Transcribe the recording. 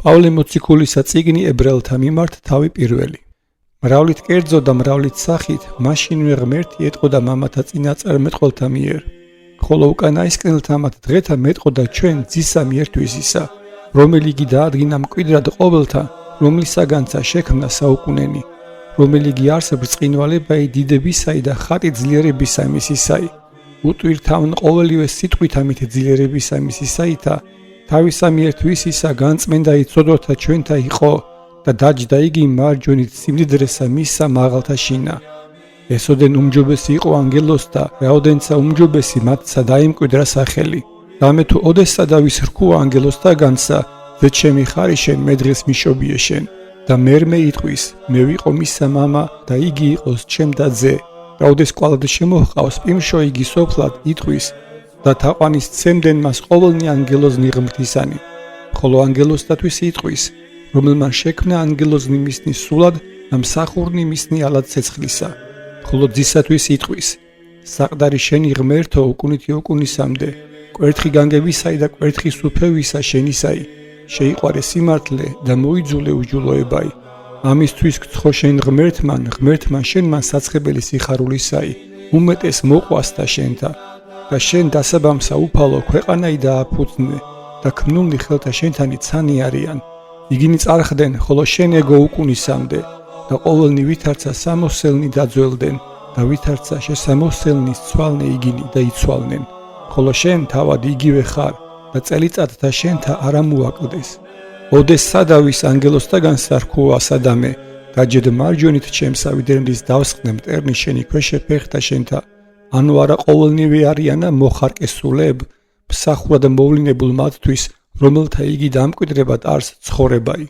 პავლე მოციქულისა წიგნი ებრაელთა მიმართ თავი პირველი. მრავლით კერძო და მრავლით სახით მაშინვე ღმერთი ეტყოდა მამათა წინაწარმეტყველთა მიერ, ხოლო უკანასკნელთა მათ დღეთა მეტყოდა ჩვენ ძისა მიერთვის ისა, რომელი იგი დაადგინა მკვიდრად ყოველთა, რომლისაგანცა შექმნა საუკუნენი, რომელი იგი არსებს ბრწყინვალებაი დიდებისაი და ხატი ძლიერებისა მისისაი, უტვირთავნ ყოველივე სიტყვითა მით ძლიერებისა მისისაითა, თავისა მიერთვის ისა განწმენდა იცოდოთა ჩვენთა იყო და დაჯდა იგი მარჯვენით სიმდიდრესა მისსა მაღალთა შინა. ესოდენ უმჯობესი იყო ანგელოსთა, რაოდენცა უმჯობესი მათსა დაიმკვიდრა სახელი. რამე თუ ოდესსა და ვის რქუა ანგელოსთაგანსა, ზე ჩემი ხარი შენ მე დღეს მიშობიე შენ. და მერმე იტყვის, მე ვიყო მისსა მამა და იგი იყოს ჩემდა ძე. რაოდეს კვალად შემოჰყავს პიმშო იგი სოფლად იტყვის და თაყვანის ცემდნენ მას ყოველნი ანგელოზნი ღმრთისანი. ხოლო ანგელოსთათვის იტყვის, რომელმან შექმნა ანგელოზნი მისნი სულად და მსახურნი მისნი ალად ცეცხლისა. ხოლო ძისათვის იტყვის, საყდარი შენი ღმერთო უკუნითი უკუნისამდე, კვერთხი განგებისაი და კვერთხი სუფევისა შენისაი, შეიყვარე სიმართლე და მოიძულე უჯულოებაი. ამისთვის გცხო შენ ღმერთმან შენმან საცხებელი სიხარულისაი, უმეტეს მოყვასთა შენთა და შენ დასაბამსა უფალო ქვეყანაი დააფუძნე და ქმნილნი ხელთა შენთანი ცანი არიან. იგინი წარხდნენ, ხოლო შენ ეგო უკუნისამდე და ყოველნი ვითარცა სამოსელნი დაძველდნენ და ვითარცა შესამოსელნის ცვალნე იგინი და იცვალნენ. ხოლო შენ თავად იგივე ხარ და წელიწადთა შენთა არ ამოაკლდეს. ოდეს სადავის ანგელოსთაგან სარქუა სადამე, გაჯედ მარჯვენით ჩემსა ვიდრემდის დავსხნე მტერნი შენი ქვეშე ფეხთა შენთა, ანუ არა ყოველნივე არიანა მოხარკესულებ, მსახურად მოვლინებულ მათთვის, რომელთა იგი დამკვიდრებად არს ცხოვრებაი.